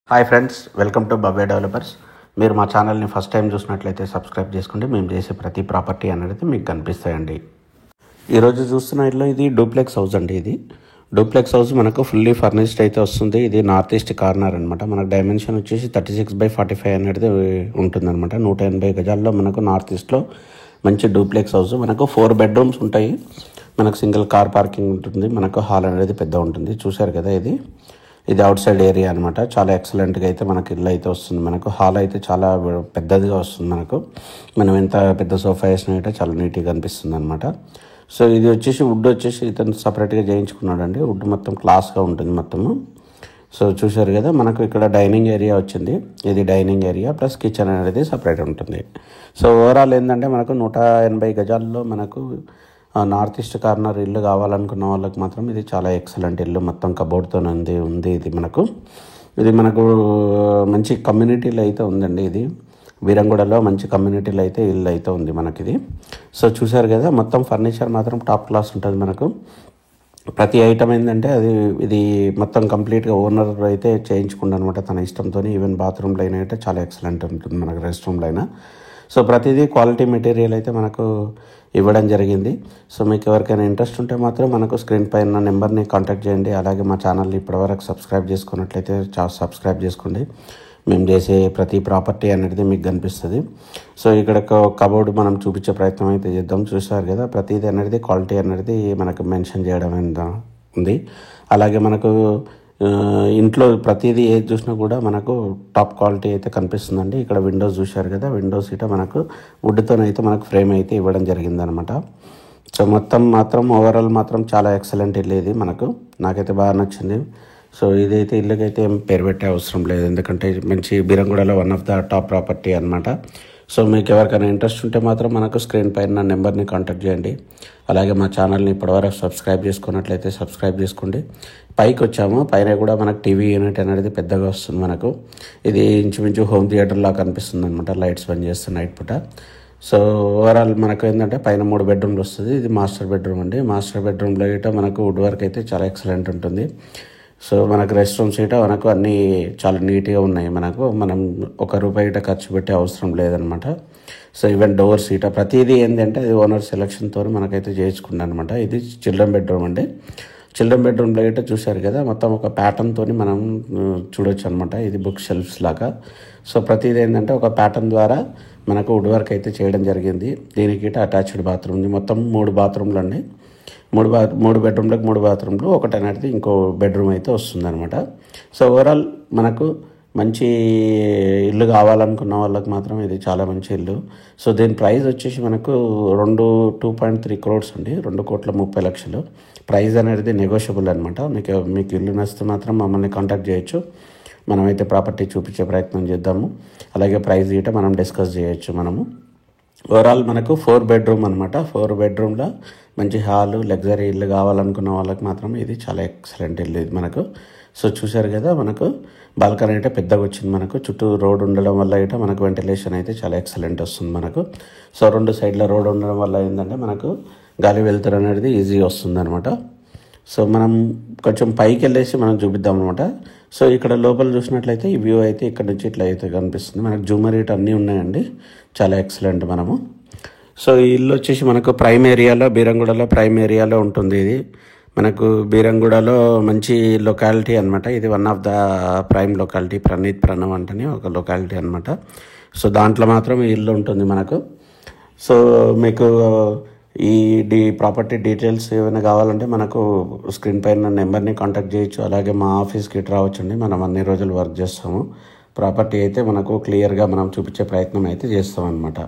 Hi friends, welcome to Babbe developers. మీరు మా ఛానల్ని ఫస్ట్ టైం చూసినట్లయితే సబ్స్క్రైబ్ చేసుకోండి. మేము చేసే ప్రతి ప్రాపర్టీ అనేది మీకు కనిపిస్తాయండి. ఈరోజు చూస్తున్న ఇల్లు ఇది డూప్లెక్స్ హౌస్ అండి. ఇది డూప్లెక్స్ హౌస్ మనకు ఫుల్లీ ఫర్నిష్డ్ అయితే వస్తుంది. ఇది నార్త్ ఈస్ట్ కార్నర్ అనమాట. మనకు డైమెన్షన్ వచ్చేసి 36/45 అనేది ఉంటుందన్నమాట. 180 గజాల్లో మనకు నార్త్ ఈస్ట్లో మంచి డూప్లెక్స్ హౌస్. మనకు 4 బెడ్రూమ్స్ ఉంటాయి. మనకు సింగిల్ కార్ పార్కింగ్ ఉంటుంది. మనకు హాల్ అనేది పెద్ద ఉంటుంది. చూశారు కదా, ఇది అవుట్ సైడ్ ఏరియా అనమాట. చాలా ఎక్సలెంట్గా అయితే మనకి ఇల్లు అయితే వస్తుంది. మనకు హాల్ అయితే చాలా పెద్దదిగా వస్తుంది. మనం ఎంత పెద్ద సోఫా వేసినా అయితే చాలా నీట్గా అనిపిస్తుంది అనమాట. సో ఇది వచ్చేసి వుడ్ వచ్చేసి ఇతను సపరేట్గా చేయించుకున్నాడు అండి. వుడ్ మొత్తం క్లాస్గా ఉంటుంది మొత్తము. సో చూశారు కదా, మనకు ఇక్కడ డైనింగ్ ఏరియా వచ్చింది. ఇది డైనింగ్ ఏరియా ప్లస్ కిచెన్ అనేది సపరేట్ ఉంటుంది. సో ఓవరాల్ ఏంటంటే మనకు 180 గజాల్లో మనకు నార్త్ ఈస్ట్ కార్నర్ ఇల్లు కావాలనుకున్న వాళ్ళకి మాత్రం ఇది చాలా ఎక్సలెంట్ ఇల్లు. మొత్తం కబోర్డ్తో ఉంది. ఇది మనకు మంచి కమ్యూనిటీలో అయితే ఉందండి. ఇది బీరంగూడలో మంచి కమ్యూనిటీలో అయితే ఇల్లు అయితే ఉంది మనకిది. సో చూశారు కదా, మొత్తం ఫర్నిచర్ మాత్రం టాప్ క్లాస్ ఉంటుంది. మనకు ప్రతి ఐటమ్ ఏంటంటే ఇది మొత్తం కంప్లీట్గా ఓనర్ అయితే చేయించుకుంటాను అనమాట తన ఇష్టంతో. ఈవెన్ బాత్రూమ్లో అయినా అయితే చాలా ఎక్సలెంట్ ఉంటుంది. మనకు రెస్ట్ రూమ్లో అయినా సో ప్రతిదీ క్వాలిటీ మెటీరియల్ అయితే మనకు ఇవ్వడం జరిగింది. సో మీకు ఎవరికైనా ఇంట్రెస్ట్ ఉంటే మాత్రం మనకు స్క్రీన్ పైన నెంబర్ని కాంటాక్ట్ చేయండి. అలాగే మా ఛానల్ని ఇప్పటివరకు సబ్స్క్రైబ్ చేసుకున్నట్లయితే సబ్స్క్రైబ్ చేసుకోండి. మేము చేసే ప్రతి ప్రాపర్టీ అనేది మీకు కనిపిస్తుంది. సో ఇక్కడ కబోర్డ్ మనం చూపించే ప్రయత్నం అయితే చేద్దాం. చూసారు కదా, ప్రతిదీ అనేది క్వాలిటీ అనేది మనకు మెన్షన్ చేయడం ఉంది. అలాగే మనకు ఇంట్లో ప్రతిదీ ఏది చూసినా కూడా మనకు టాప్ క్వాలిటీ అయితే కనిపిస్తుందండి. ఇక్కడ విండోస్ చూశారు కదా, విండోస్ ఇట మనకు వుడ్తోనైతే మనకు ఫ్రేమ్ అయితే ఇవ్వడం జరిగిందనమాట. సో మాత్రం ఓవరాల్ మాత్రం చాలా ఎక్సలెంట్ ఇల్లు ఇది. నాకైతే బాగా నచ్చింది. సో ఇదైతే ఇల్లుకైతే ఏం పేరు పెట్టే అవసరం లేదు, ఎందుకంటే మంచి బీరంగూడలో one of the top property అనమాట. సో మీకు ఎవరికైనా ఇంట్రెస్ట్ ఉంటే మాత్రం మనకు స్క్రీన్ పైన నా నెంబర్ని కాంటాక్ట్ చేయండి. అలాగే మా ఛానల్ని ఇప్పటివరకు సబ్స్క్రైబ్ చేసుకున్నట్లయితే సబ్స్క్రైబ్ చేసుకోండి. పైకి వచ్చాము, పైన కూడా మనకు టీవీ యూనిట్ అనేది పెద్దగా వస్తుంది. మనకు ఇది ఇంచుమించు హోమ్ థియేటర్లా కనిపిస్తుంది అనమాట. లైట్స్ బంద్ చేస్తే నైట్ పూట. సో ఓవరాల్ మనకు ఏంటంటే పైన 3 బెడ్రూమ్లు వస్తుంది. ఇది మాస్టర్ బెడ్రూమ్ అండి. మాస్టర్ బెడ్రూమ్లో ఇట మనకు వుడ్ వర్క్ అయితే చాలా ఎక్సలెంట్ ఉంటుంది. సో మనకు రెస్ట్ రూమ్స్ ఇట మనకు అన్నీ చాలా నీట్గా ఉన్నాయి. మనం ₹1 ఖర్చు పెట్టే అవసరం లేదనమాట. సో ఈవెన్ డోర్స్ ఇట ప్రతిదీ ఏంటంటే అది ఓనర్ సెలక్షన్తో మనకైతే చేయించుకున్నాను అనమాట. ఇది చిల్డ్రన్ బెడ్రూమ్ అండి. చిల్డ్రన్ బెడ్రూమ్లో ఇట చూశారు కదా, మొత్తం ఒక ప్యాటర్న్తో మనం చూడొచ్చు అనమాట. ఇది బుక్ షెల్ఫ్స్ లాగా. సో ప్రతిదీ ఏంటంటే ఒక ప్యాటర్న్ ద్వారా మనకు వుడ్ వర్క్ అయితే చేయడం జరిగింది. దీనికి ఇట అటాచ్డ్ బాత్రూమ్ ఉంది. మొత్తం 3 బాత్రూమ్లు అండి. 3 బెడ్రూమ్లకు 3 బాత్రూమ్లు, ఒకటి అనేది ఇంకో బెడ్రూమ్ అయితే వస్తుందన్నమాట. సో ఓవరాల్ మనకు మంచి ఇల్లు కావాలనుకున్న వాళ్ళకి మాత్రం ఇది చాలా మంచి ఇల్లు. సో దీని ప్రైస్ వచ్చేసి మనకు 2.3 crores అండి. 2,30,00,000 ప్రైస్ అనేది నెగోషియబుల్ అనమాట. మీకు ఇల్లు నచ్చితే మాత్రం మమ్మల్ని కాంటాక్ట్ చేయొచ్చు. మనమైతే ప్రాపర్టీ చూపించే ప్రయత్నం చేద్దాము. అలాగే ప్రైస్ గీట మనం డిస్కస్ చేయొచ్చు. ఓవరాల్ మనకు 4 బెడ్రూమ్ అనమాట. 4 బెడ్రూమ్లో మంచి హాలు, లగ్జరీ ఇల్లు కావాలనుకున్న వాళ్ళకి మాత్రం ఇది చాలా ఎక్సలెంట్ ఇల్లు ఇది మనకు. సో చూశారు కదా, మనకు బాల్కనీ అయితే పెద్దగా వచ్చింది. మనకు చుట్టూ రోడ్ ఉండడం వల్ల అయితే మనకు వెంటిలేషన్ అయితే చాలా ఎక్సలెంట్ వస్తుంది మనకు. సో 2 సైడ్ల రోడ్ ఉండడం వల్ల ఏంటంటే మనకు గాలి వెలుతురు అనేది ఈజీగా వస్తుంది అనమాట. సో మనం కొంచెం పైకి వెళ్ళేసి మనం చూపిద్దాం అనమాట. సో ఇక్కడ లోపల చూసినట్లయితే ఈ వ్యూ అయితే ఇక్కడ నుంచి ఇట్లా అయితే కనిపిస్తుంది. మనకు జూమర్ ఇటు అన్నీ ఉన్నాయండి, చాలా ఎక్సలెంట్ సో ఈ ఇల్లు వచ్చేసి మనకు ప్రైమ్ ఏరియాలో, బీరంగూడలో ప్రైమ్ ఏరియాలో ఉంటుంది. ఇది మనకు బీరంగూడలో మంచి లొకాలిటీ అనమాట. ఇది one of the prime locality. Pranav అంటని ఒక లొకాలిటీ అనమాట. సో దాంట్లో మాత్రం ఈ ఇల్లు ఉంటుంది మనకు. సో మీకు ఈ ప్రాపర్టీ డీటెయిల్స్ ఏమైనా కావాలంటే మనకు స్క్రీన్ పైన నెంబర్ని కాంటాక్ట్ చేయొచ్చు. అలాగే మా ఆఫీస్కి ఇటు రావచ్చండి. మనం అన్ని రోజులు వర్క్ చేస్తాము. ప్రాపర్టీ అయితే మనకు క్లియర్గా మనం చూపించే ప్రయత్నం అయితే చేస్తాం అనమాట.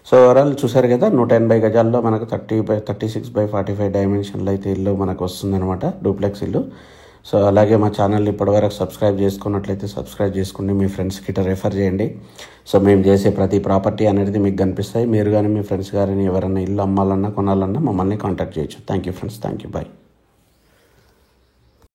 సో ఓవరాల్ చూసారు కదా, 180 గజాల్లో మనకు 36/45 డైమెన్షన్లో అయితే ఇల్లు మనకు వస్తుందన్నమాట, డూప్లెక్స్ ఇల్లు. సో అలాగే మా ఛానల్ ఇప్పటివరకు సబ్స్క్రైబ్ చేసుకున్నట్లయితే సబ్స్క్రైబ్ చేసుకోండి. మీ ఫ్రెండ్స్కి ఇట్లా రెఫర్ చేయండి. సో మేము చేసే ప్రతి ప్రాపర్టీ అనేది మీకు కనిపిస్తాయి. మీరు కానీ మీ ఫ్రెండ్స్ కానీ ఎవరైనా ఇల్లు అమ్మాలన్నా కొనాలన్నా మమ్మల్ని కాంటాక్ట్ చేయొచ్చు. Thank you friends, thank you, bye.